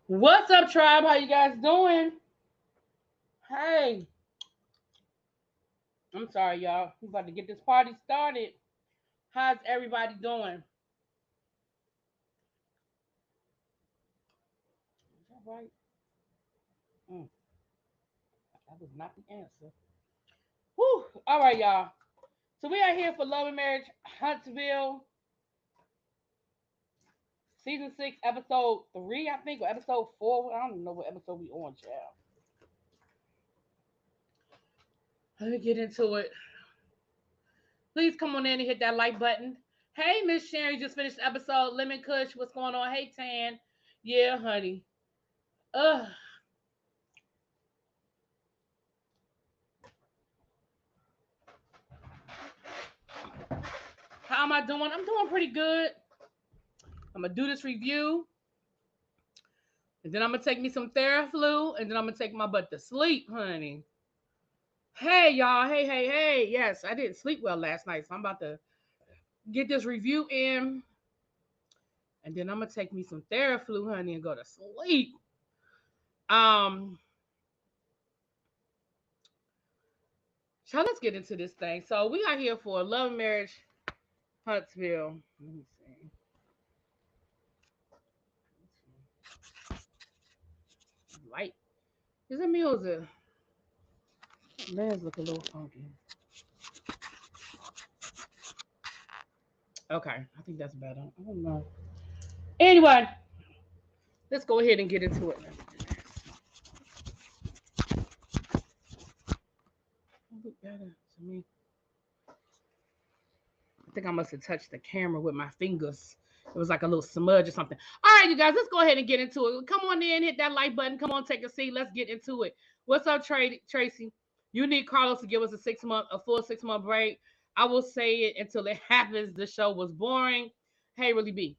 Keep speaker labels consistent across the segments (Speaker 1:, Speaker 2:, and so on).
Speaker 1: What's up, tribe? How you guys doing? Hey, I'm sorry, y'all. We're about to get this party started. How's everybody doing? Is that right? Mm, that was not the answer. Whew. All right, y'all. So we are here for Love and Marriage Huntsville, season 6, episode 3, I think, or episode 4. I don't even know what episode we on, child. Let me get into it. Please come on in and hit that like button. Hey, Miss Sharon, you just finished the episode. Lemon Kush, what's going on? Hey, Tan. Yeah, honey. Ugh. How am I doing? I'm doing pretty good. I'm gonna do this review, and then I'm gonna take me some Theraflu, and then I'm gonna take my butt to sleep, honey. Hey, y'all. Hey, hey, hey. Yes, I didn't sleep well last night, so I'm about to get this review in, and then I'm gonna take me some Theraflu, honey, and go to sleep. Um, so let's get into this thing. So we are here for Love and Marriage Huntsville. Let me see. Light. Is it me or is it? Man's look a little funky. Okay, I think that's better. I don't know. Anyway, let's go ahead and get into it. Look better to me. I think I must have touched the camera with my fingers. It was like a little smudge or something. All right, you guys, let's go ahead and get into it. Come on in, hit that like button. Come on, take a seat. Let's get into it. What's up, Tracy? You need Carlos to give us a full 6 month break. I will say it until it happens. The show was boring. Hey, really B.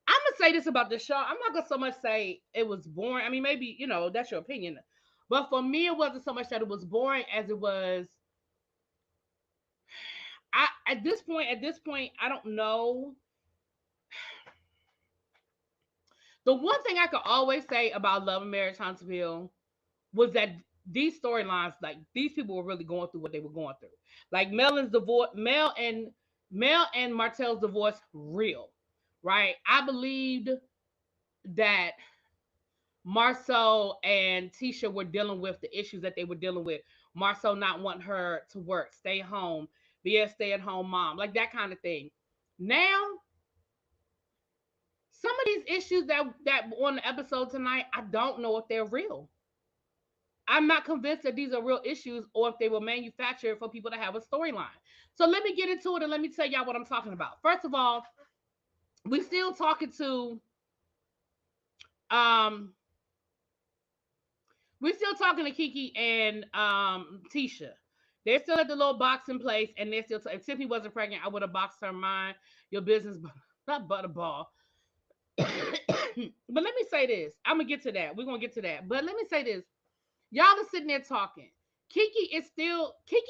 Speaker 1: I'm gonna say this about the show. I'm not gonna so much say it was boring. I mean, maybe that's your opinion, but for me, it wasn't so much that it was boring as it was. At this point, I don't know. The one thing I could always say about Love and Marriage Huntsville was that these storylines, like these people were really going through what they were going through. Like Mel and Martell's divorce, real, right? I believed that Marcel and Tisha were dealing with the issues that they were dealing with. Marcel not wanting her to work, stay home, be a stay-at-home mom, like that kind of thing. Now, some of these issues that on the episode tonight, I don't know if they're real. I'm not convinced that these are real issues or if they were manufactured for people to have a storyline. So let me get into it and let me tell y'all what I'm talking about. First of all, we still talking to um we're still talking to Kiki and Tisha. They're still at the little boxing place, and they're still. If Tiffany wasn't pregnant, I would have boxed her mind. Your business, not butterball. But let me say this. I'm gonna get to that. We're gonna get to that. But let me say this. Y'all are sitting there talking. Kiki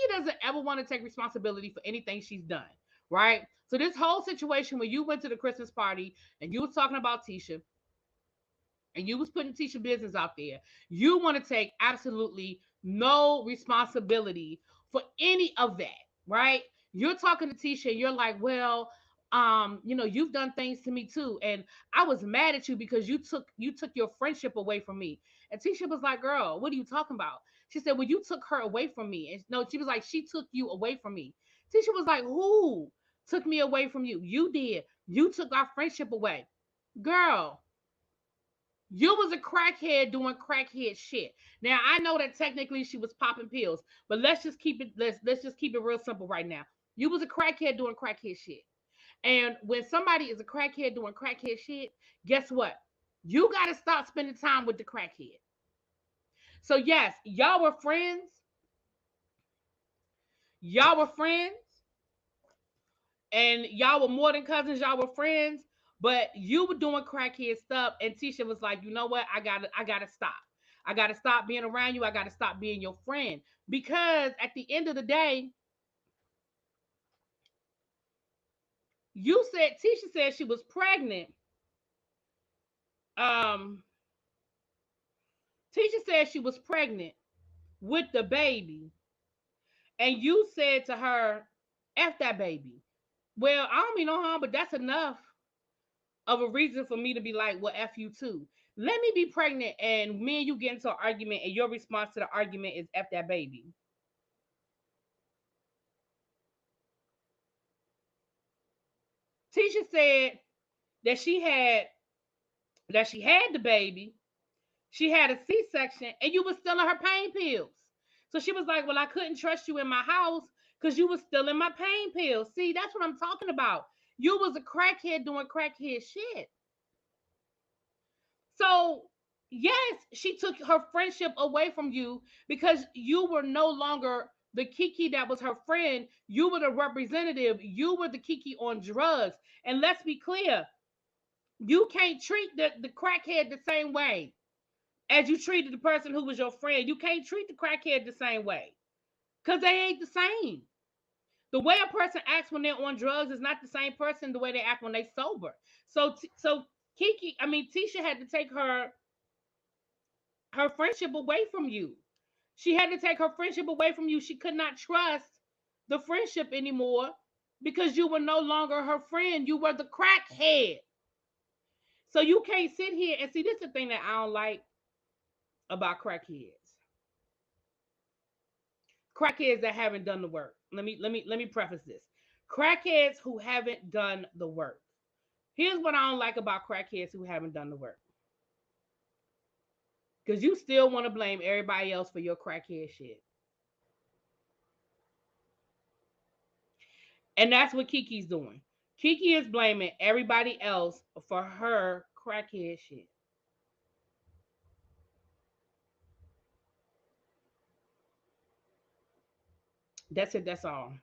Speaker 1: doesn't ever want to take responsibility for anything she's done, right? So this whole situation when you went to the Christmas party and you was talking about Tisha and you was putting Tisha business out there, you want to take absolutely no responsibility for any of that, right? You're talking to Tisha and you're like, well, you've done things to me too, and I was mad at you because you took your friendship away from me. And Tisha was like, girl, what are you talking about? She said, well, you took her away from me. And no, she was like, she took you away from me. Tisha was like, who took me away from you? You did. You took our friendship away. Girl, you was a crackhead doing crackhead shit. Now I know that technically she was popping pills, but let's just keep it real simple right now. You was a crackhead doing crackhead shit. And when somebody is a crackhead doing crackhead shit, guess what? You gotta stop spending time with the crackhead. So yes, y'all were friends. Y'all were friends, and y'all were more than cousins. Y'all were friends, but you were doing crackhead stuff, and Tisha was like, you know what? I gotta stop. I gotta stop being around you. I gotta stop being your friend because at the end of the day, Tisha said she was pregnant, Um, Tisha said she was pregnant with the baby, and you said to her, "F that baby." Well, I don't mean no harm, but that's enough of a reason for me to be like, "Well, F you too." Let me be pregnant, and me and you get into an argument, and your response to the argument is "F that baby." Tisha said that she had the baby, she had a C-section, and you was still in her pain pills. So she was like, "Well, I couldn't trust you in my house because you was still in my pain pills." See, that's what I'm talking about. You was a crackhead doing crackhead shit. So yes, she took her friendship away from you because you were no longer the Kiki that was her friend. You were the representative. You were the Kiki on drugs. And let's be clear, you can't treat the crackhead the same way as you treated the person who was your friend. You can't treat the crackhead the same way because they ain't the same. The way a person acts when they're on drugs is not the same person the way they act when they sober. So Tisha had to take her friendship away from you. She had to take her friendship away from you. She could not trust the friendship anymore because you were no longer her friend. You were the crackhead. So you can't sit here and see, this is the thing that I don't like about crackheads. Crackheads that haven't done the work. Let me preface this. Crackheads who haven't done the work. Here's what I don't like about crackheads who haven't done the work. Because you still want to blame everybody else for your crackhead shit. And that's what Kiki's doing. Kiki is blaming everybody else for her crackhead shit. That's it. That's all.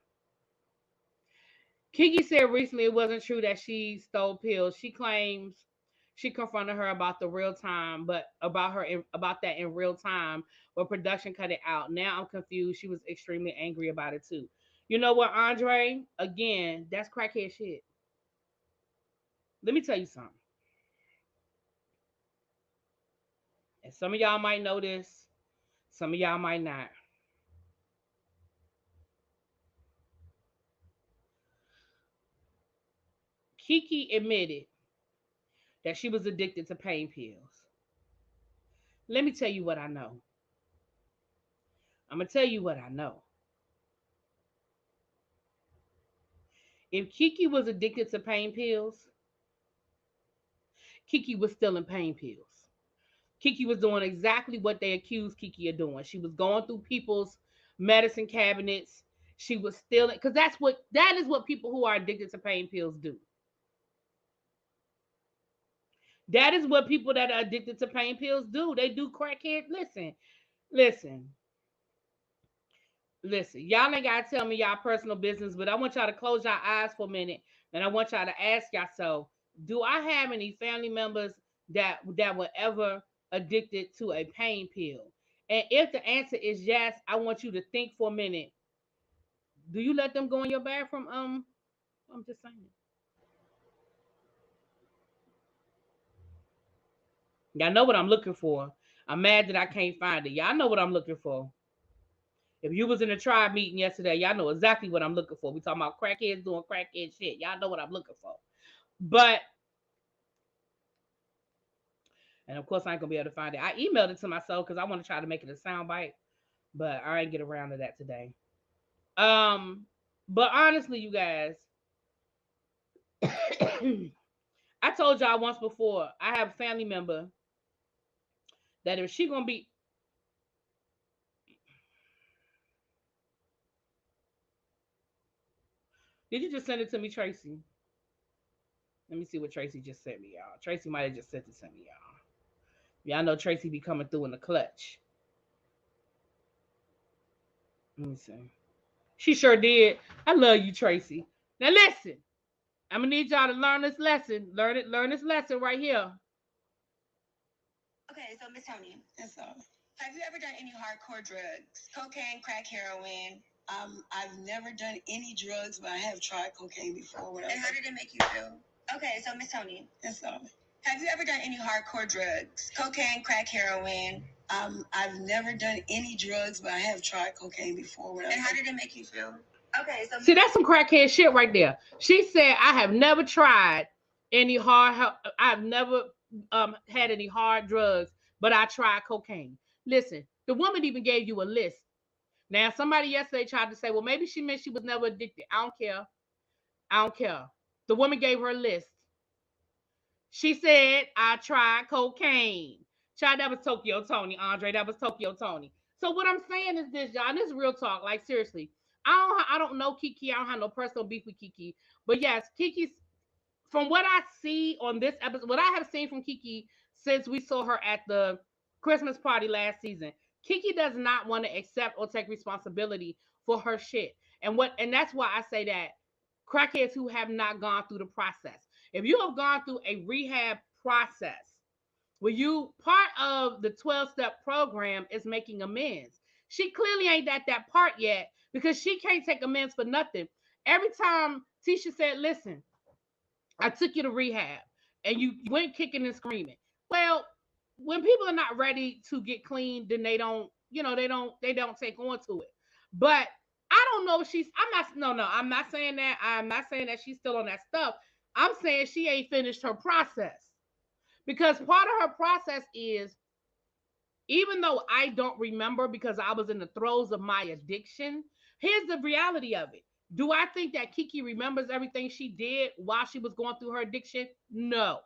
Speaker 1: Kiki said recently it wasn't true that she stole pills. She claims she confronted her about the real time, but about that in real time, but production cut it out. Now I'm confused. She was extremely angry about it too. You know what, Andre? Again, that's crackhead shit. Let me tell you something. And some of y'all might know this, some of y'all might not. Kiki admitted that she was addicted to pain pills. Let me tell you what I know. I'm going to tell you what I know. If Kiki was addicted to pain pills, Kiki was still in pain pills. Kiki was doing exactly what they accused Kiki of doing. She was going through people's medicine cabinets. She was stealing, because that is what people who are addicted to pain pills do. That is what people that are addicted to pain pills do. They do crackhead. Listen, listen. Y'all ain't gotta tell me y'all personal business, but I want y'all to close your eyes for a minute, and I want y'all to ask yourself: do I have any family members that were ever addicted to a pain pill? And if the answer is yes, I want you to think for a minute. Do you let them go in your bathroom? I'm just saying. Y'all know what I'm looking for. I'm mad that I can't find it. Y'all know what I'm looking for. If you was in a tribe meeting yesterday, y'all know exactly what I'm looking for. We talking about crackheads doing crackhead shit. Y'all know what I'm looking for. But, and of course I ain't gonna be able to find it. I emailed it to myself because I want to try to make it a sound bite, but I ain't get around to that today. Um, but honestly, you guys, I told y'all once before, I have a family member that if she gonna be, did you just send it to me, Tracy? Let me see what Tracy just sent me, y'all. Tracy might have just sent it to me, y'all. Y'all know Tracy be coming through in the clutch. Let me see. She sure did. I love you, Tracy. Now listen, I'm gonna need y'all to learn this lesson. Learn this lesson right here. Okay, so Miss Tony. That's all. Have you ever done any hardcore drugs? Cocaine, crack, heroin? I've never done any drugs, but I have tried cocaine before. And how did it make you feel? Okay, so Miss Tony. That's all.
Speaker 2: Have you ever done any hardcore drugs? Cocaine, crack, heroin? I've never done any drugs, but I have tried cocaine before. And how did it make you feel? Okay, so
Speaker 1: see, that's some crackhead shit right there. She said, "I have never tried any hard. I've never had any hard drugs, but I tried cocaine." Listen, the woman even gave you a list. Now, somebody yesterday tried to say, "Well, maybe she meant she was never addicted." I don't care. I don't care. The woman gave her a list. She said, "I tried cocaine." Child, that was Tokyo Tony, Andre. That was Tokyo Tony. So what I'm saying is this, y'all. And this is real talk. Like seriously, I don't know Kiki. I don't have no personal beef with Kiki. But yes, Kiki's from what I see on this episode, what I have seen from Kiki since we saw her at the Christmas party last season, Kiki does not want to accept or take responsibility for her shit. And that's why I say that crackheads who have not gone through the process. If you have gone through a rehab process, where you part of the 12-step program is making amends. She clearly ain't at that part yet because she can't take amends for nothing. Every time Tisha said, "Listen, I took you to rehab and you went kicking and screaming." Well, when people are not ready to get clean, then they don't, they don't take on to it. But I don't know if I'm not, no, I'm not saying that. I'm not saying that she's still on that stuff. I'm saying she ain't finished her process. Because part of her process is, even though I don't remember because I was in the throes of my addiction, here's the reality of it. Do I think that Kiki remembers everything she did while she was going through her addiction? No.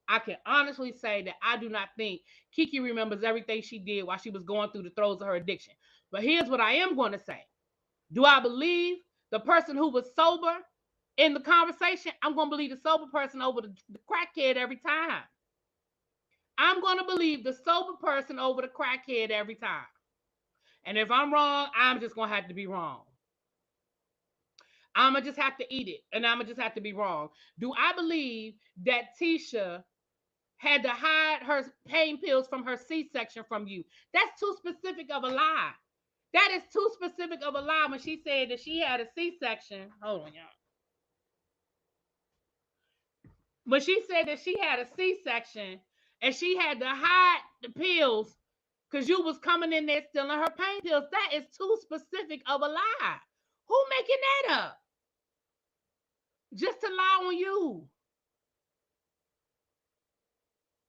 Speaker 1: I can honestly say that I do not think Kiki remembers everything she did while she was going through the throes of her addiction. But here's what I am going to say. Do I believe the person who was sober in the conversation? I'm going to believe the sober person over the crackhead every time. I'm going to believe the sober person over the crackhead every time. And if I'm wrong, I'm just going to have to be wrong. I'm going to just have to eat it. And I'm going to just have to be wrong. Do I believe that Tisha had to hide her pain pills from her C-section from you? That's too specific of a lie. That is too specific of a lie when she said that she had a C-section. Hold on, y'all. When she said that she had a C-section and she had to hide the pills because you was coming in there stealing her pain pills, that is too specific of a lie. Who making that up? Just to lie on you.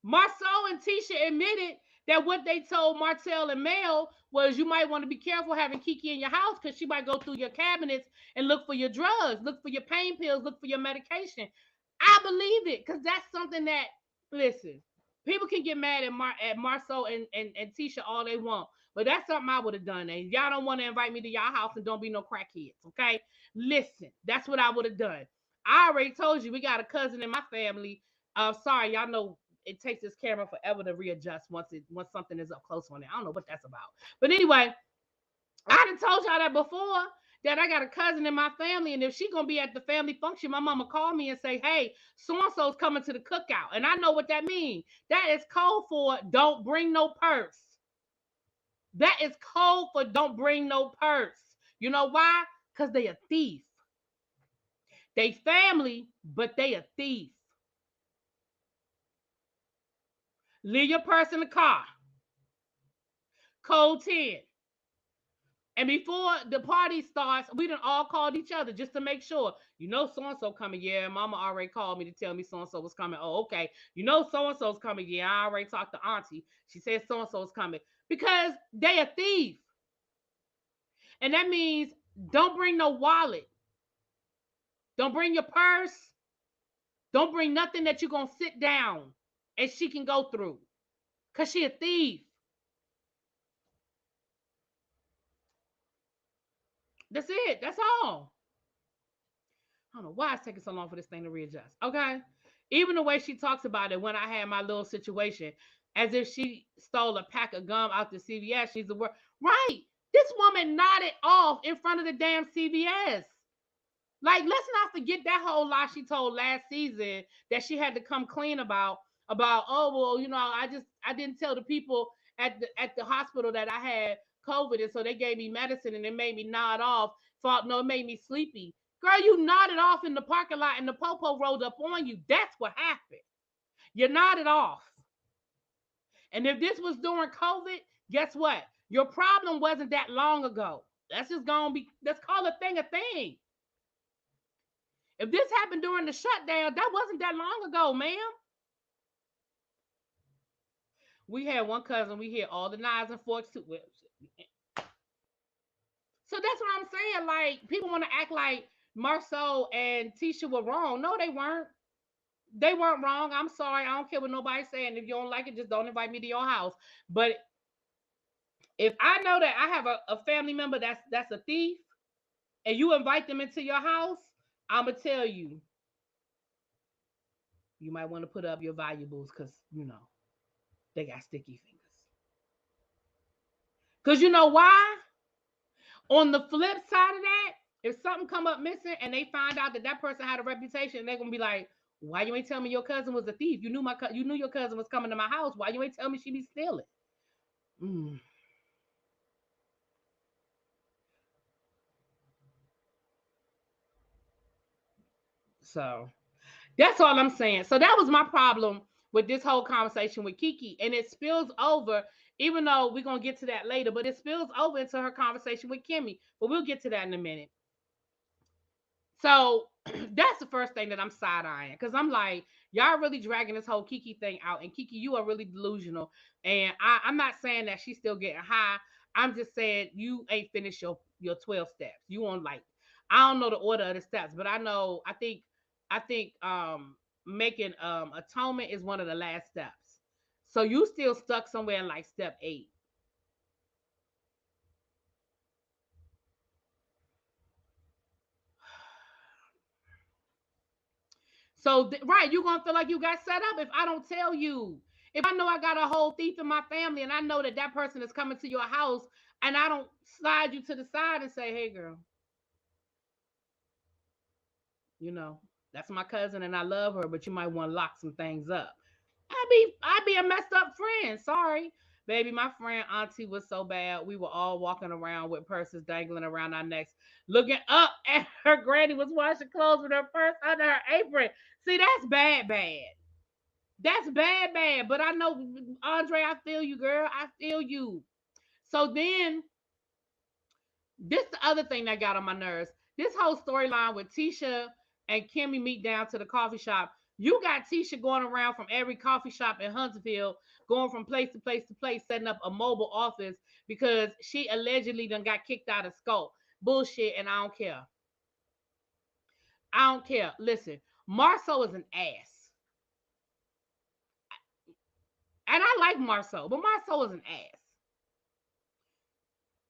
Speaker 1: Marceau and Tisha admitted that what they told Martell and Mel was, you might want to be careful having Kiki in your house because she might go through your cabinets and look for your drugs, look for your pain pills, look for your medication. I believe it because that's something that, listen, people can get mad at Marceau and Tisha all they want, but that's something I would have done. And y'all don't want to invite me to y'all house and don't be no crackheads, okay? Listen, that's what I would have done. I already told you we got a cousin in my family. Sorry, y'all know it takes this camera forever to readjust once something is up close on it. I don't know what that's about. But anyway, I done told y'all that before, that I got a cousin in my family, and if she gonna be at the family function, my mama called me and say, "Hey, so and so's coming to the cookout," and I know what that means. That is code for don't bring no purse. That is code for don't bring no purse. You know why? Because they a thief. They family, but they a thief. Leave your purse in the car. Code 10. And before the party starts, we done all called each other just to make sure. You know so-and-so coming. Yeah, mama already called me to tell me so-and-so was coming. Oh, okay. You know so-and-so's coming. Yeah, I already talked to auntie. She said so-and-so's coming. Because they a thief. And that means don't bring no wallet. Don't bring your purse. Don't bring nothing that you're going to sit down and she can go through. Because she a thief. That's it. That's all. I don't know why it's taking so long for this thing to readjust. Okay. Even the way she talks about it when I had my little situation, as if she stole a pack of gum out the CVS. She's the word. Right. This woman nodded off in front of the damn CVS. Like, let's not forget that whole lie she told last season that she had to come clean about, oh, well, I didn't tell the people at the hospital that I had COVID, and so they gave me medicine and it made me nod off. No, it made me sleepy. Girl, you nodded off in the parking lot and the popo rolled up on you. That's what happened. You nodded off. And if this was during COVID, guess what? Your problem wasn't that long ago. That's just gonna be, let's call a thing a thing. If this happened during the shutdown, that wasn't that long ago, ma'am. We had one cousin, we hit all the knives and forks too. So that's what I'm saying. Like, people want to act like Marceau and Tisha were wrong. No, they weren't. They weren't wrong. I'm sorry. I don't care what nobody's saying. If you don't like it, just don't invite me to your house. But if I know that I have a family member that's a thief, and you invite them into your house, I'ma tell you, you might want to put up your valuables because they got sticky fingers. Because you know why? On the flip side of that, if something come up missing and they find out that that person had a reputation, they're gonna be like, "Why you ain't tell me your cousin was a thief? You knew your cousin was coming to my house. Why you ain't tell me she be stealing?" Mm. So that's all I'm saying. So that was my problem with this whole conversation with Kiki, and it spills over. Even though we're gonna get to that later, but it spills over into her conversation with Kimmy. But we'll get to that in a minute. So that's the first thing that I'm side eyeing because I'm like, y'all really dragging this whole Kiki thing out, and Kiki, you are really delusional. And I'm not saying that she's still getting high. I'm just saying you ain't finished your 12 steps. You on like, I don't know the order of the steps, but I know I think making atonement is one of the last steps. So you still stuck somewhere in like step 8. So right, you're gonna feel like you got set up if I don't tell you. If I know I got a whole thief in my family and I know that that person is coming to your house and I don't slide you to the side and say, "Hey, girl, you know that's my cousin and I love her, but you might want to lock some things up." I'd be a messed up friend. Sorry. Baby, my friend Auntie was so bad. We were all walking around with purses dangling around our necks, looking up at her granny was washing clothes with her purse under her apron. See, that's bad, bad. That's bad, bad. But I know, Andre, I feel you, girl. I feel you. So then, this the other thing that got on my nerves. This whole storyline with Tisha and Kimmy meet down to the coffee shop. You got Tisha going around from every coffee shop in Huntsville, going from place to place to place, setting up a mobile office because she allegedly done got kicked out of school. Bullshit, and I don't care. I don't care. Listen, Marceau is an ass. And I like Marceau, but Marceau is an ass.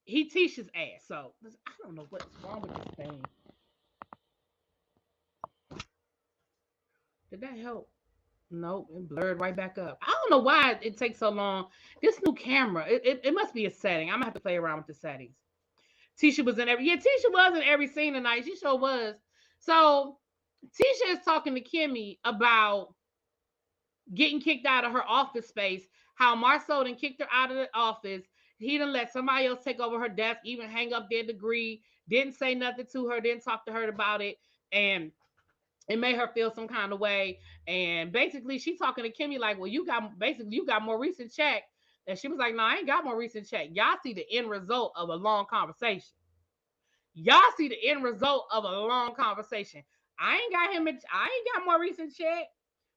Speaker 1: He Tisha's ass. So I don't know what's wrong with this thing. Did that help? Nope, it blurred right back up. I don't know why it takes so long. This new camera, it must be a setting. I'm gonna have to play around with the settings. Tisha was in every Tisha was in every scene tonight. She sure was. So Tisha is talking to Kimmy about getting kicked out of her office space. How Marceau done kicked her out of the office. He done let somebody else take over her desk, even hang up their degree. Didn't say nothing to her. Didn't talk to her about it, and it made her feel some kind of way. And basically, she talking to Kimmy like, "Well, you got more recent check." And she was like, "No, I ain't got more recent check. Y'all see the end result of a long conversation. Y'all see the end result of a long conversation. I ain't got him. I ain't got more recent check."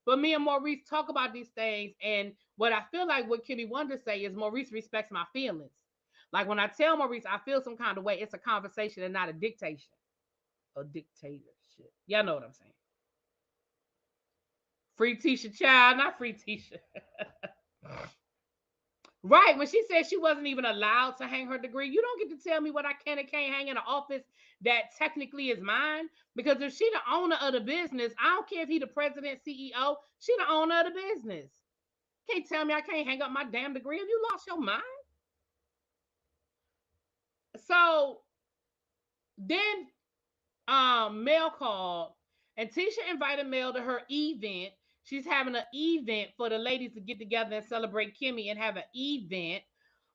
Speaker 1: But me and Maurice talk about these things, and what I feel like what Kimmy wanted to say is Maurice respects my feelings. Like when I tell Maurice I feel some kind of way, it's a conversation and not a dictation. A dictatorship. Y'all know what I'm saying. Free Tisha child, not free Tisha. Right, when she said she wasn't even allowed to hang her degree, you don't get to tell me what I can and can't hang in an office that technically is mine. Because if she the owner of the business, I don't care if he the president, CEO, she the owner of the business. Can't tell me I can't hang up my damn degree. Have you lost your mind? So then Mel called and Tisha invited Mel to her event. She's having an event for the ladies to get together and celebrate Kimmy and have an event.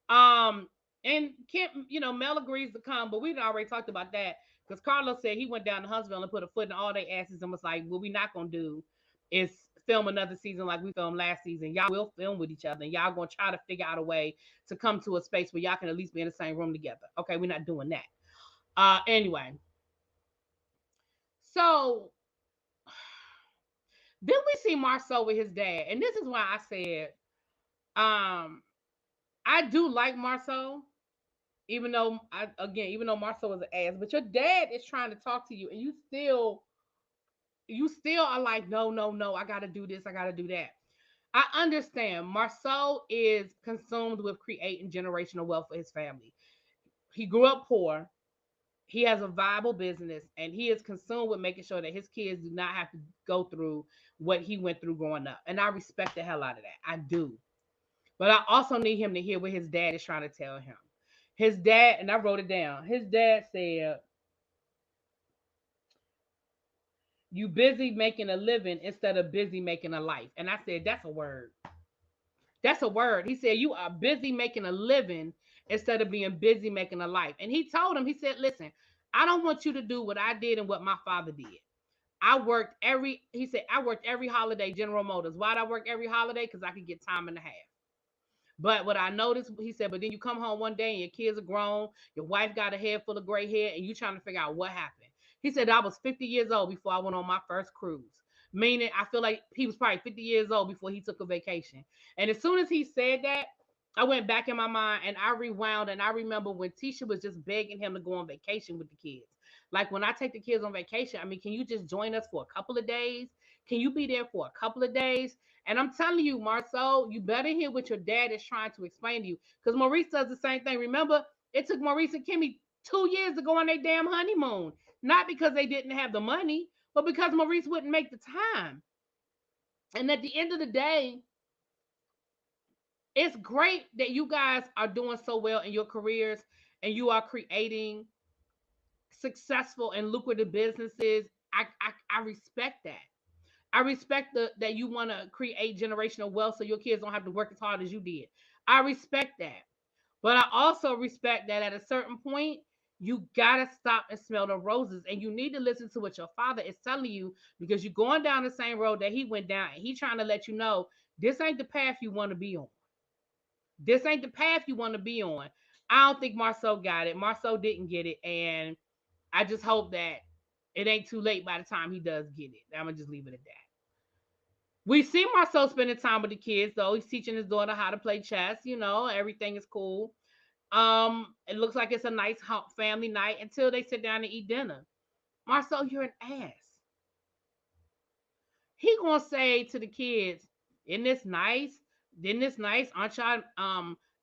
Speaker 1: Um, and Kim, Mel agrees to come, but we'd already talked about that. Because Carlos said he went down to Huntsville and put a foot in all their asses and was like, what we not gonna do is film another season like we filmed last season. Y'all will film with each other and y'all gonna try to figure out a way to come to a space where y'all can at least be in the same room together. Okay, we're not doing that. Anyway, so then we see Marceau with his dad, and this is why I said, um, I do like Marceau, even though Marceau is an ass, but your dad is trying to talk to you, and you still are like, no, no, no, I gotta do this, I gotta do that. I understand Marceau is consumed with creating generational wealth for his family. He grew up poor. He has a viable business, and he is consumed with making sure that his kids do not have to go through what he went through growing up. And I respect the hell out of that. I do. But I also need him to hear what his dad is trying to tell him. His dad, and I wrote it down. His dad said, "You busy making a living instead of busy making a life." And I said, "That's a word. That's a word." He said, "You are busy making a living instead of being busy making a life." And he told him, he said, "Listen, I don't want you to do what I did and what my father did. He said, I worked every holiday, General Motors. Why'd I work every holiday? Because I could get time and a half. But what I noticed," he said, "but then you come home one day and your kids are grown, your wife got a head full of gray hair, and you trying to figure out what happened." He said, "I was 50 years old before I went on my first cruise." Meaning, I feel like he was probably 50 years old before he took a vacation. And as soon as he said that, I went back in my mind and I rewound and I remember when Tisha was just begging him to go on vacation with the kids. Like, when I take the kids on vacation, I mean, can you just join us for a couple of days? Can you be there for a couple of days? And I'm telling you, Marceau, you better hear what your dad is trying to explain to you. Because Maurice does the same thing. Remember, it took Maurice and Kimmy 2 years to go on their damn honeymoon. Not because they didn't have the money, but because Maurice wouldn't make the time. And at the end of the day, it's great that you guys are doing so well in your careers and you are creating successful and lucrative businesses. I respect that. I respect that you want to create generational wealth so your kids don't have to work as hard as you did. I respect that. But I also respect that at a certain point, you got to stop and smell the roses. And you need to listen to what your father is telling you because you're going down the same road that he went down. And he's trying to let you know this ain't the path you want to be on. This ain't the path you want to be on. I don't think Marceau got it. Marceau didn't get it. And I just hope that it ain't too late by the time he does get it. I'm going to just leave it at that. We see Marceau spending time with the kids, though. He's teaching his daughter how to play chess. Everything is cool. It looks like it's a nice family night until they sit down and eat dinner. Marceau, you're an ass. He gonna say to the kids, "Isn't this nice? Isn't this nice? Aren't y'all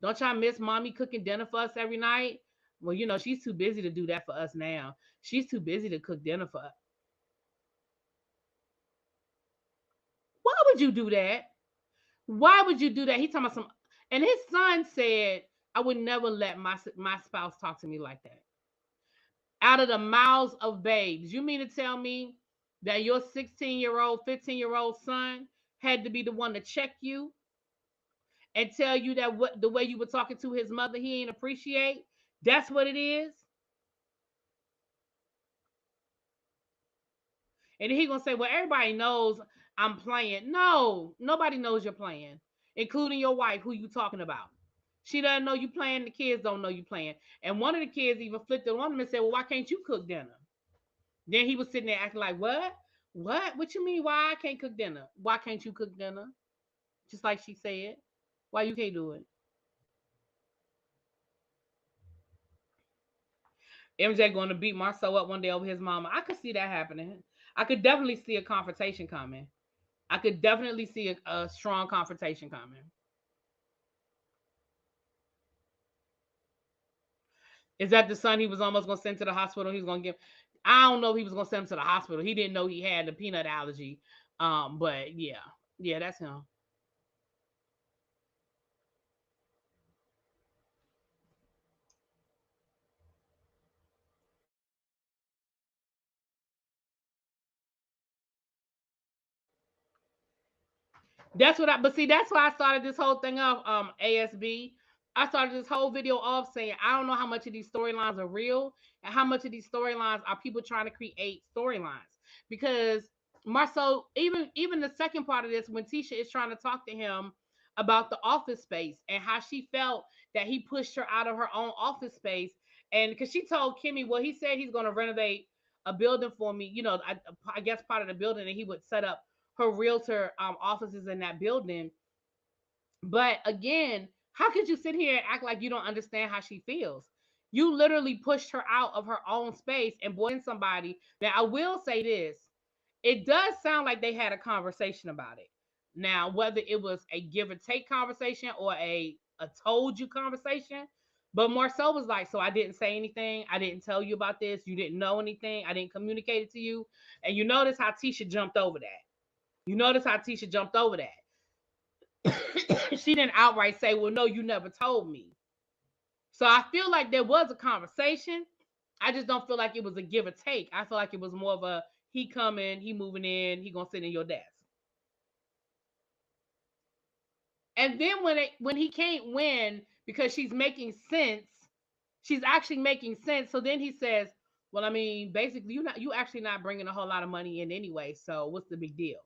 Speaker 1: don't y'all miss mommy cooking dinner for us every night?" Well, she's too busy to do that for us now. She's too busy to cook dinner for us. Why would you do that? Why would you do that? He talking about some, and his son said, "I would never let my spouse talk to me like that." Out of the mouths of babes, you mean to tell me that your 16-year-old, 15-year-old son had to be the one to check you and tell you that what the way you were talking to his mother, he ain't appreciate? That's what it is. And he gonna say, "Well, everybody knows I'm playing." No, nobody knows you're playing, including your wife, who you talking about. She doesn't know you playing. The kids don't know you playing. And one of the kids even flipped it on him and said, "Well, why can't you cook dinner?" Then he was sitting there acting like, "What? What? What you mean? Why I can't cook dinner? Why can't you cook dinner?" Just like she said, "Why you can't do it?" MJ going to beat Marcel up one day over his mama. I could see that happening. I could definitely see a confrontation coming. I could definitely see a strong confrontation coming. Is that the son he was almost going to send to the hospital? He's going to give. I don't know if he was going to send him to the hospital. He didn't know he had the peanut allergy. But yeah, yeah, that's him. That's what I. But see, that's why I started this whole thing off. ASB. I started this whole video off saying I don't know how much of these storylines are real and how much of these storylines are people trying to create storylines. Because Marcel, even the second part of this, when Tisha is trying to talk to him about the office space and how she felt that he pushed her out of her own office space, and because she told Kimmy, well, he said he's going to renovate a building for me, I guess part of the building, and he would set up her realtor offices in that building. But again, how could you sit here and act like you don't understand how she feels? You literally pushed her out of her own space and brought in somebody. Now, I will say this. It does sound like they had a conversation about it. Now, whether it was a give or take conversation or a told you conversation, but Marcel was like, so I didn't say anything. I didn't tell you about this. You didn't know anything. I didn't communicate it to you. And you notice how Tisha jumped over that. You notice how Tisha jumped over that. She didn't outright say, well, no, you never told me. So I feel like there was a conversation. I just don't feel like it was a give or take. I feel like it was more of a he coming, he moving in, he gonna sit in your desk. And then when he can't win because she's making sense, she's actually making sense. So then he says, well, I mean, basically you actually not bringing a whole lot of money in anyway. So what's the big deal?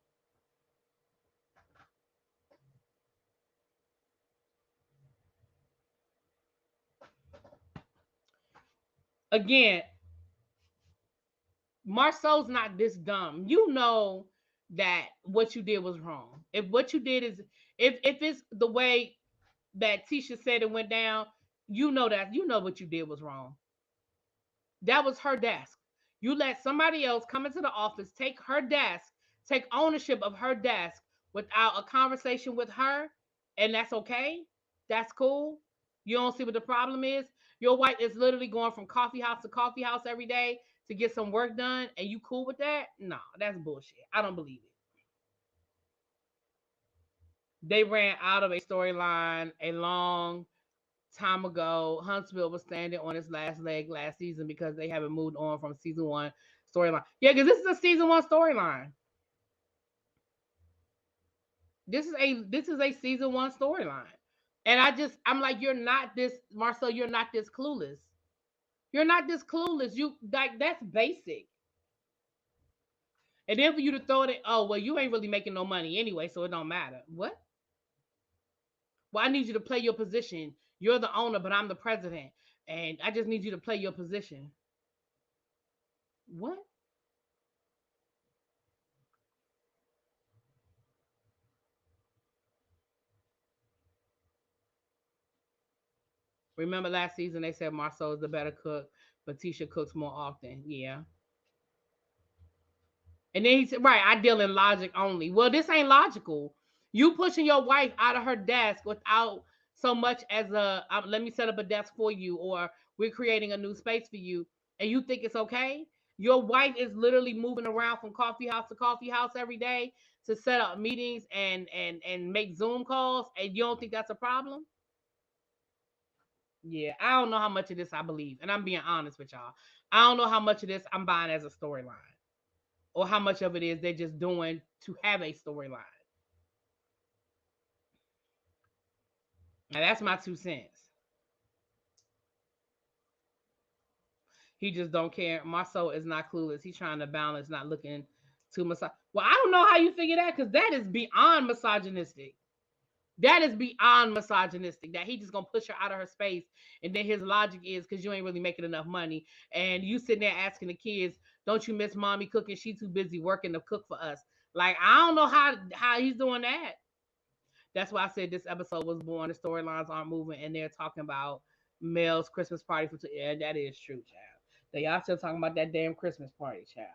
Speaker 1: Again, Marcel's not this dumb. You know that what you did was wrong. If what you did is if it's the way that Tisha said it went down, you know what you did was wrong. That was her desk. You let somebody else come into the office, take her desk, take ownership of her desk without a conversation with her, and that's okay. That's cool. You don't see what the problem is. Your wife is literally going from coffee house to coffee house every day to get some work done, and you cool with that? No, that's bullshit. I don't believe it. They ran out of a storyline a long time ago. Huntsville was standing on its last leg last season because they haven't moved on from season one storyline. Yeah, because this is a season one storyline. This is a season one storyline. And I'm like, you're not this, Marcel, you're not this clueless. You're not this clueless. You like that's basic. And then for you to throw it, oh well, you ain't really making no money anyway, so it don't matter. What? Well, I need you to play your position. You're the owner, but I'm the president. And I just need you to play your position. What? Remember last season they said Marcel is the better cook, but Tisha cooks more often. Yeah. And then he said, right, I deal in logic only. Well, this ain't logical. You pushing your wife out of her desk without so much as let me set up a desk for you, or we're creating a new space for you, and you think it's okay? Your wife is literally moving around from coffee house to coffee house every day to set up meetings and make Zoom calls, and you don't think that's a problem? Yeah, I don't know how much of this I believe, and I'm being honest with y'all. I don't know how much of this I'm buying as a storyline, or how much of it is they're just doing to have a storyline. Now that's my 2 cents. He just don't care. Marcel is not clueless. He's trying to balance, not looking too much. Well, I don't know how you figure that because that is beyond misogynistic. That is beyond misogynistic. That he just gonna push her out of her space, and then his logic is because you ain't really making enough money, and you sitting there asking the kids, "Don't you miss mommy cooking? She too busy working to cook for us." Like I don't know how he's doing that. That's why I said this episode was born. The storylines aren't moving, and they're talking about Mel's Christmas party. Yeah, that is true, child. They all still talking about that damn Christmas party, child.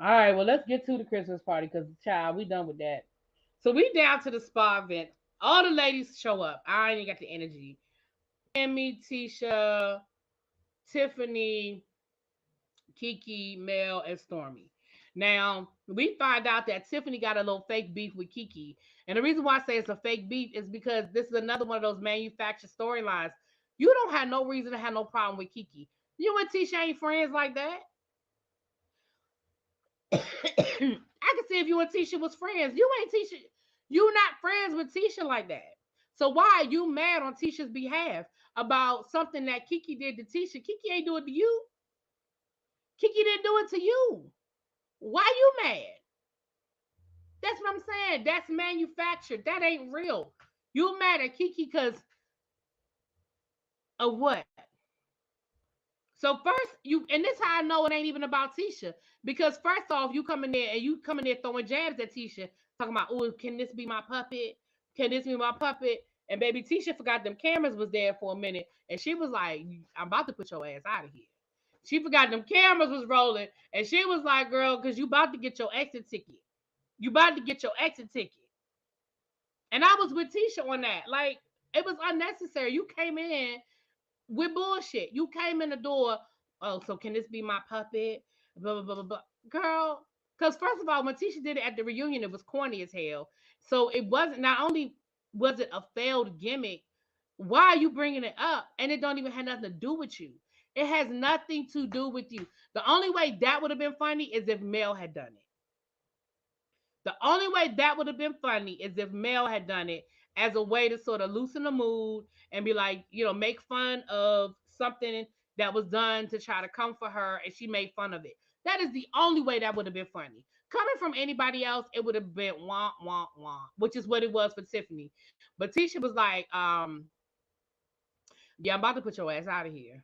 Speaker 1: All right, well, let's get to the Christmas party because, child, we done with that. So we down to the spa event. All the ladies show up. I ain't got the energy. Kimmy, Tisha, Tiffany, Kiki, Mel, and Stormy. Now, we find out that Tiffany got a little fake beef with Kiki. And the reason why I say it's a fake beef is because this is another one of those manufactured storylines. You don't have no reason to have no problem with Kiki. You and Tisha ain't friends like that. I can see if you and Tisha was friends. You ain't Tisha. You not friends with Tisha like that. So why are you mad on Tisha's behalf about something that Kiki did to Tisha? Kiki ain't do it to you. Kiki didn't do it to you. Why you mad? That's what I'm saying. That's manufactured. That ain't real. You mad at Kiki because of what? So first, and this how I know it ain't even about Tisha. Because first off, you come in there and you come in there throwing jabs at Tisha, talking about, oh, can this be my puppet? Can this be my puppet? And baby Tisha forgot them cameras was there for a minute, and she was like, I'm about to put your ass out of here. She forgot them cameras was rolling, and she was like, girl, because you about to get your exit ticket. You about to get your exit ticket. And I was with Tisha on that. Like, it was unnecessary. You came in with bullshit. You came in the door. Oh, so can this be my puppet? Blah blah blah blah. Blah. Girl, because first of all, when Tisha did it at the reunion, it was corny as hell. So it wasn't. Not only was it a failed gimmick, why are you bringing it up? And it don't even have nothing to do with you. It has nothing to do with you. The only way that would have been funny is if Mel had done it. The only way that would have been funny is if Mel had done it as a way to sort of loosen the mood and be like, make fun of something that was done to try to comfort her, and she made fun of it. That is the only way that would have been funny. Coming from anybody else, it would have been wah wah wah, which is what it was for Tiffany. But Tisha was like, yeah, I'm about to put your ass out of here.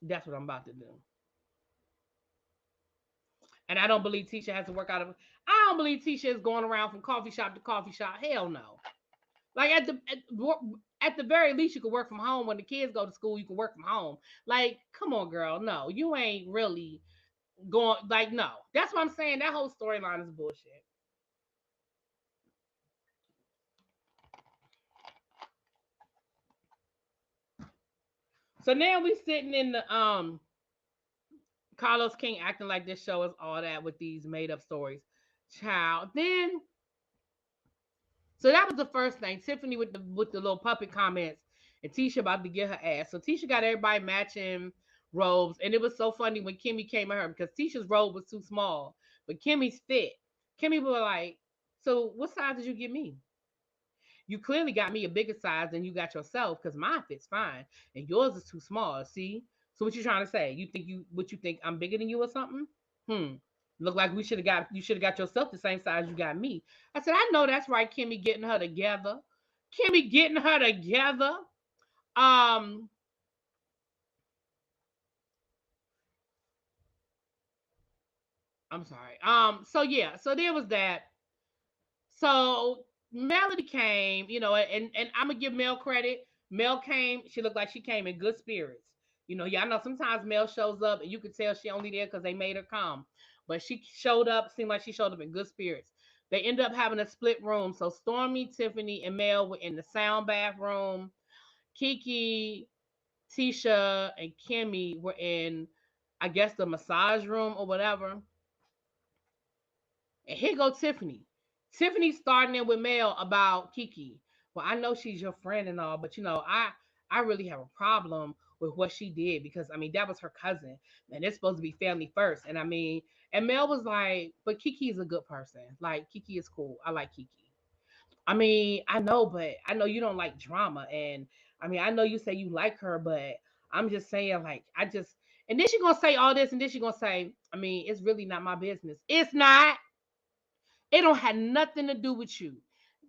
Speaker 1: That's what I'm about to do. And I don't believe Tisha has to work out of. I don't believe Tisha is going around from coffee shop to coffee shop. Hell no. Like at the very least, you can work from home. When the kids go to school, you can work from home. Like, come on, girl. No, you ain't really going. Like, no. That's what I'm saying. That whole storyline is bullshit. So now we sitting in the Carlos King acting like this show is all that with these made up stories. Child. Then so that was the first thing. Tiffany with the little puppet comments, and Tisha about to get her ass. So Tisha got everybody matching robes, and it was so funny when Kimmy came at her because Tisha's robe was too small, but Kimmy's fit. Kimmy was like, "So what size did you give me? You clearly got me a bigger size than you got yourself because mine fits fine, and yours is too small. See? So what you trying to say? You think I'm bigger than you or something? Hmm. Look like you should have got yourself the same size you got me." I said, I know that's right, Kimmy getting her together. Kimmy getting her together. Um, I'm sorry. So yeah, so there was that. So Melody came, and I'm gonna give Mel credit. Mel came, she looked like she came in good spirits. Y'all know sometimes Mel shows up and you could tell she only there because they made her come. But she showed up, seemed like she showed up in good spirits. They ended up having a split room. So Stormy, Tiffany, and Mel were in the sound bathroom. Kiki, Tisha, and Kimmy were in, I guess, the massage room or whatever. And here go Tiffany. Tiffany starting in with Mel about Kiki. Well, I know she's your friend and all, but I really have a problem with what she did because that was her cousin, and it's supposed to be family first. And and Mel was like, but Kiki is a good person. Like Kiki is cool. I like Kiki. I know, but I know you don't like drama, and I know you say you like her, but I'm just saying, like, and then she's gonna say all this, and then she's gonna say, it's really not my business. It's not. It don't have nothing to do with you.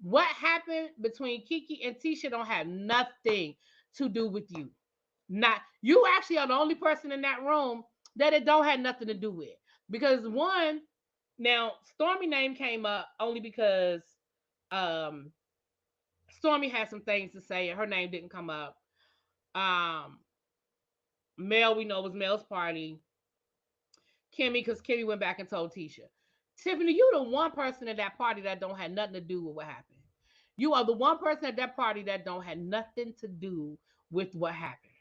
Speaker 1: What happened between Kiki and Tisha don't have nothing to do with you. Not you actually are the only person in that room that it don't have nothing to do with. Because one, now Stormy name came up only because um Stormy had some things to say and her name didn't come up. Um Mel, we know, was Mel's party. Kimmy, because Kimmy went back and told Tisha. Tiffany, you the one person at that party that don't have nothing to do with what happened. You are the one person at that party that don't have nothing to do with what happened.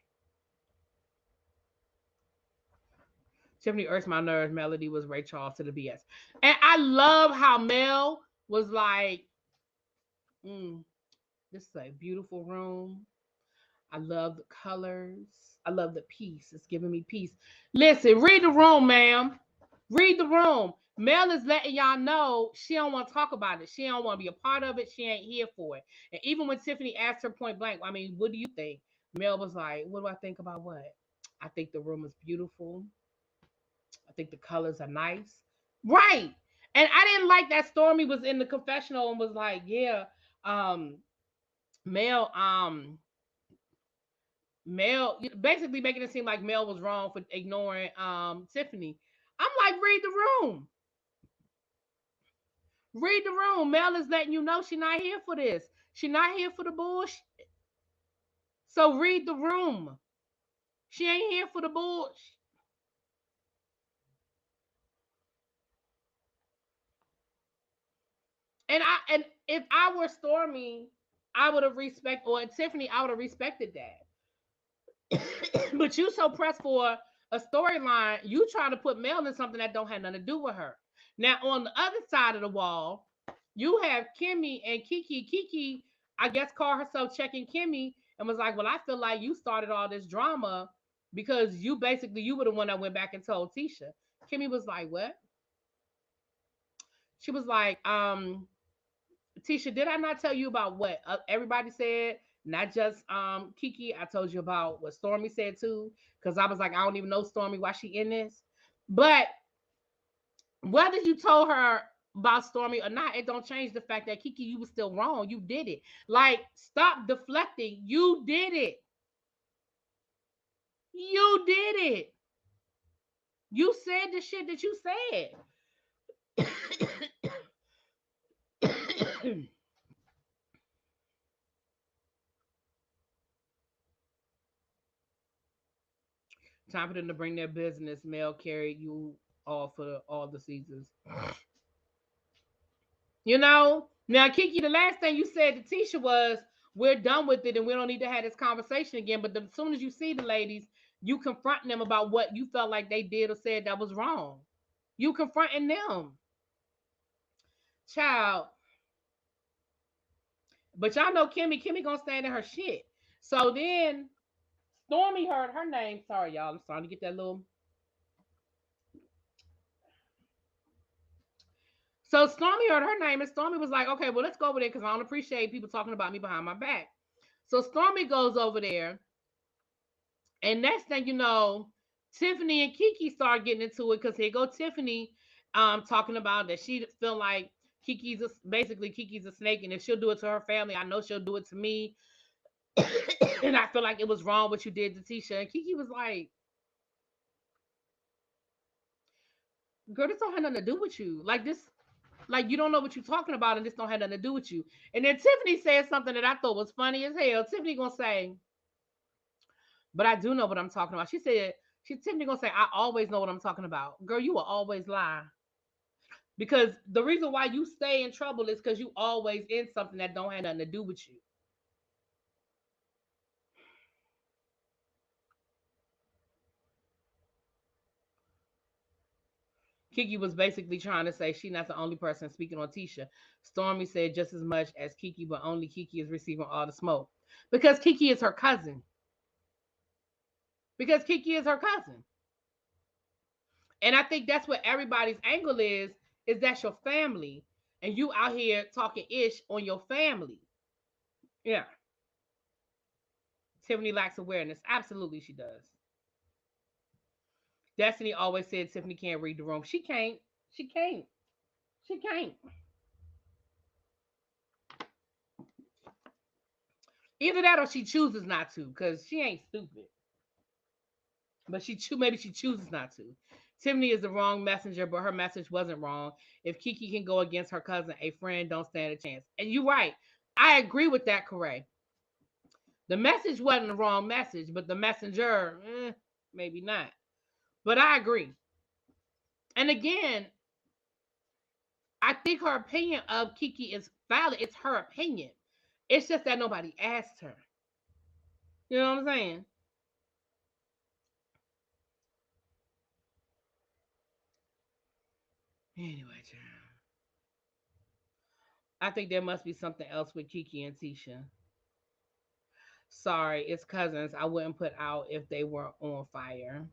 Speaker 1: Tiffany irks my nerves. Melody was Ray Charles to the BS. And I love how Mel was like, this is a beautiful room. I love the colors. I love the peace. It's giving me peace. Listen, read the room, ma'am. Read the room. Mel is letting y'all know she don't want to talk about it. She don't want to be a part of it. She ain't here for it. And even when Tiffany asked her point blank, I mean, what do you think? Mel was like, what do I think about what? I think the room is beautiful. I think the colors are nice. Right. And I didn't like that Stormy was in the confessional and was like, yeah, um, Mel, Mel, basically making it seem like Mel was wrong for ignoring Tiffany. I'm like, read the room. Read the room. Mel is letting you know she's not here for this. She's not here for the bullshit. So read the room. She ain't here for the bullshit. And if I were Stormy, I would have respect or Tiffany, I would have respected that. But you so pressed for a storyline, you trying to put Mel in something that don't have nothing to do with her. Now on the other side of the wall, you have Kimmy and Kiki. Kiki, I guess, called herself checking Kimmy and was like, "Well, I feel like you started all this drama because you were the one that went back and told Tisha." Kimmy was like, "What?" She was like, Tisha, did I not tell you about what everybody said? Not just Kiki. I told you about what Stormy said too, because I was like, I don't even know Stormy why she in this. But whether you told her about Stormy or not, it don't change the fact that Kiki, you was still wrong. You did it. Like, stop deflecting. You did it. You did it. You said the shit that you said. Time for them to bring their business. Mel carried you all for all the seasons. You know? Now, Kiki, the last thing you said to Tisha was, we're done with it and we don't need to have this conversation again. But as soon as you see the ladies, you confronting them about what you felt like they did or said that was wrong. You confronting them. Child. But y'all know Kimmy gonna stand in her shit. So then Stormy heard her name. Sorry, y'all. I'm starting to get that little. So Stormy heard her name, and Stormy was like, okay, well, let's go over there because I don't appreciate people talking about me behind my back. So Stormy goes over there, and next thing you know, Tiffany and Kiki start getting into it because here go Tiffany talking about that she feel like basically Kiki's a snake, and if she'll do it to her family, I know she'll do it to me. And I feel like it was wrong what you did to Tisha. And Kiki was like, girl, this don't have nothing to do with you. Like this, like you don't know what you're talking about, and this don't have nothing to do with you. And then Tiffany said something that I thought was funny as hell. Tiffany gonna say, but I do know what I'm talking about. Tiffany gonna say, I always know what I'm talking about. Girl, you will always lie. Because the reason why you stay in trouble is because you always in something that don't have nothing to do with you. Kiki was basically trying to say she's not the only person speaking on Tisha. Stormy said just as much as Kiki, but only Kiki is receiving all the smoke. Because Kiki is her cousin. Because Kiki is her cousin. And I think that's what everybody's angle is that's your family. And you out here talking ish on your family. Yeah. Tiffany lacks awareness. Absolutely, she does. Destiny always said Tiffany can't read the room. She can't. She can't. She can't. Either that or she chooses not to, because she ain't stupid. But maybe she chooses not to. Tiffany is the wrong messenger, but her message wasn't wrong. If Kiki can go against her cousin, a friend don't stand a chance. And you're right. I agree with that, Corey. The message wasn't the wrong message, but the messenger, maybe not. But I agree. And again, I think her opinion of Kiki is valid. It's her opinion. It's just that nobody asked her. You know what I'm saying? Anyway, child. I think there must be something else with Kiki and Tisha. Sorry, it's cousins. I wouldn't put out if they were on fire.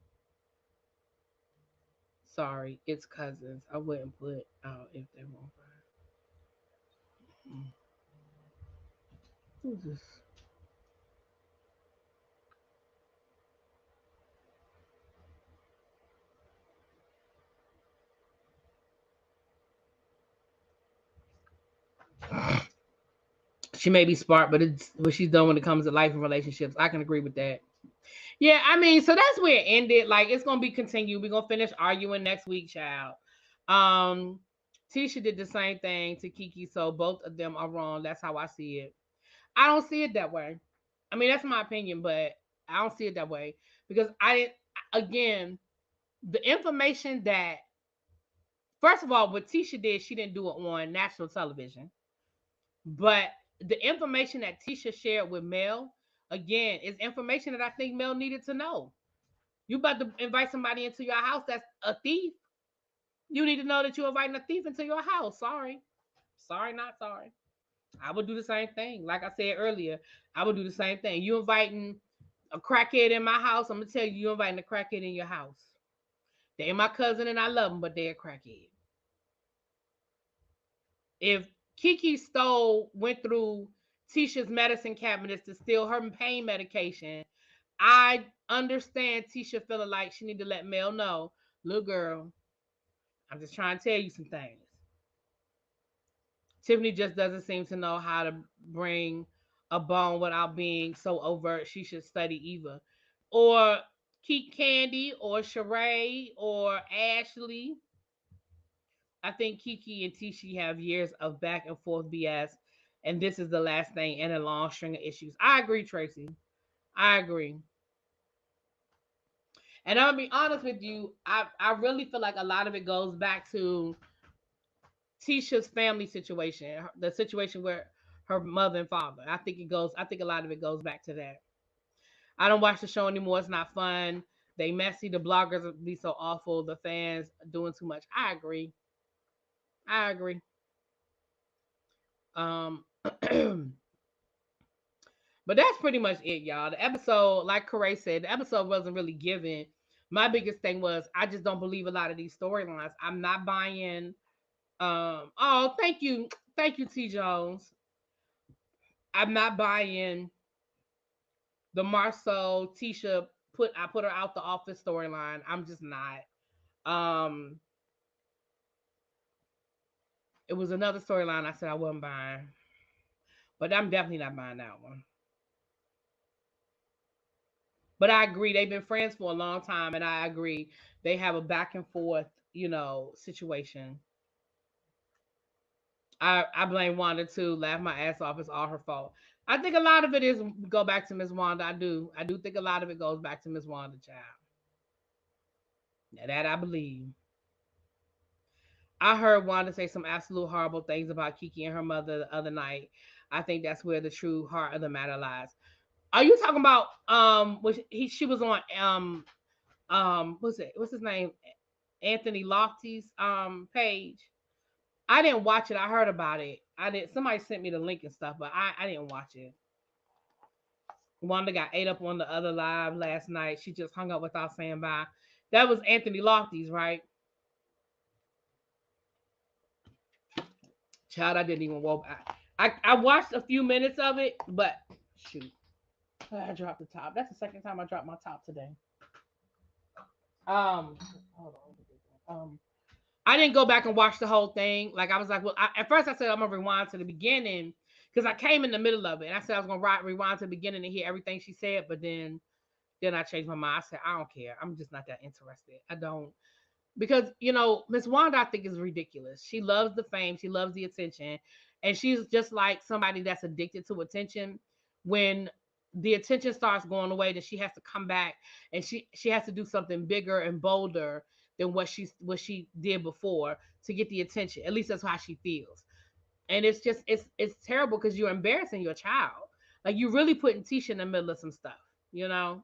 Speaker 1: Sorry, it's cousins. I wouldn't put out if they won't find. Who's this? She may be smart, but it's what she's done when it comes to life and relationships. I can agree with that. Yeah, I mean, so that's where it ended. Like, it's gonna be continued. We're gonna finish arguing next week, child. Um, Tisha did the same thing to Kiki, so both of them are wrong. That's how I see it. I don't see it that way. I mean, that's my opinion, but I don't see it that way because I didn't. Again, the information that first of all, what Tisha did, she didn't do it on national television. But the information that Tisha shared with Mel, again, is information that I think Mel needed to know. You about to invite somebody into your house that's a thief. You need to know that you're inviting a thief into your house. Sorry. Sorry, not sorry. I would do the same thing. Like I said earlier, I would do the same thing. You inviting a crackhead in my house, I'm gonna tell you, you inviting a crackhead in your house. They're my cousin and I love them, but they're a crackhead. If Kiki went through Tisha's medicine cabinets to steal her pain medication, I understand Tisha feeling like she need to let Mel know, little girl, I'm just trying to tell you some things. Tiffany just doesn't seem to know how to bring a bone without being so overt. She should study Eva. Or Keep Candy or Sheree or Ashley. I think Kiki and Tisha have years of back and forth BS, and this is the last thing in a long string of issues. I agree, Tracy. I agree. And I'm gonna be honest with you, I really feel like a lot of it goes back to Tisha's family situation, the situation where her mother and father. I think a lot of it goes back to that. I don't watch the show anymore. It's not fun. They messy. The bloggers be so awful. The fans doing too much. I agree. I agree. Um, but that's pretty much it, y'all. The episode, like Corey said, the episode wasn't really given. My biggest thing was I just don't believe a lot of these storylines. I'm not buying. Oh, thank you, T Jones. I'm not buying the Marceau Tisha I put her out the office storyline. I'm just not. Um, it was another storyline I said I wasn't buying, but I'm definitely not buying that one. But I agree they've been friends for a long time, and I agree they have a back and forth, situation. I blame Wanda too. Laugh my ass off. It's all her fault. I think a lot of it is go back to Miss Wanda. I do think a lot of it goes back to Miss Wanda, child. Now that I believe. I heard Wanda say some absolute horrible things about Kiki and her mother the other night. I think that's where the true heart of the matter lies. Are you talking about which she was on what's his name? Anthony Lofty's page. I didn't watch it. I heard about it. I didn't somebody sent me the link and stuff, but I didn't watch it. Wanda got ate up on the other live last night. She just hung up without saying bye. That was Anthony Lofty's, right? Child, I didn't even woke. I watched a few minutes of it, but shoot, I dropped the top. That's the second time I dropped my top today. Hold on. I didn't go back and watch the whole thing. Like I was like, well, at first I said I'm gonna rewind to the beginning because I came in the middle of it, and I said I was gonna rewind to the beginning and hear everything she said, but then I changed my mind. I said I don't care. I'm just not that interested. I don't because Miss Wanda I think is ridiculous. She loves the fame, she loves the attention, and she's just like somebody that's addicted to attention. When the attention starts going away, then she has to come back and she has to do something bigger and bolder than what she did before to get the attention. At least that's how she feels, and it's just it's terrible because you're embarrassing your child. Like you're really putting Tisha in the middle of some stuff, you know.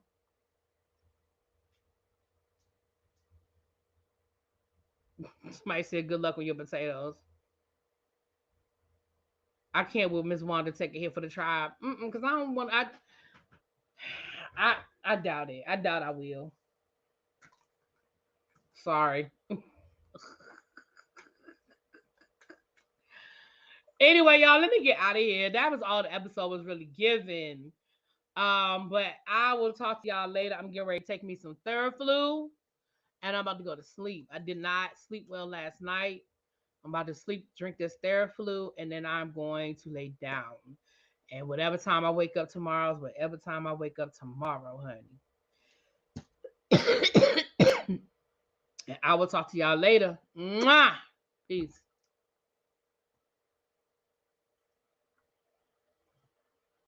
Speaker 1: Somebody said good luck with your potatoes. I can't with Miss Wanda take a hit for the tribe. Because I don't want. I doubt it. I doubt I will. Sorry. Anyway, y'all, let me get out of here. That was all the episode was really giving. But I will talk to y'all later. I'm getting ready to take me some Theraflu, and I'm about to go to sleep. I did not sleep well last night. I'm about to sleep, drink this Theraflu, and then I'm going to lay down. And whatever time I wake up tomorrow is whatever time I wake up tomorrow, honey. And I will talk to y'all later. Mwah! Peace.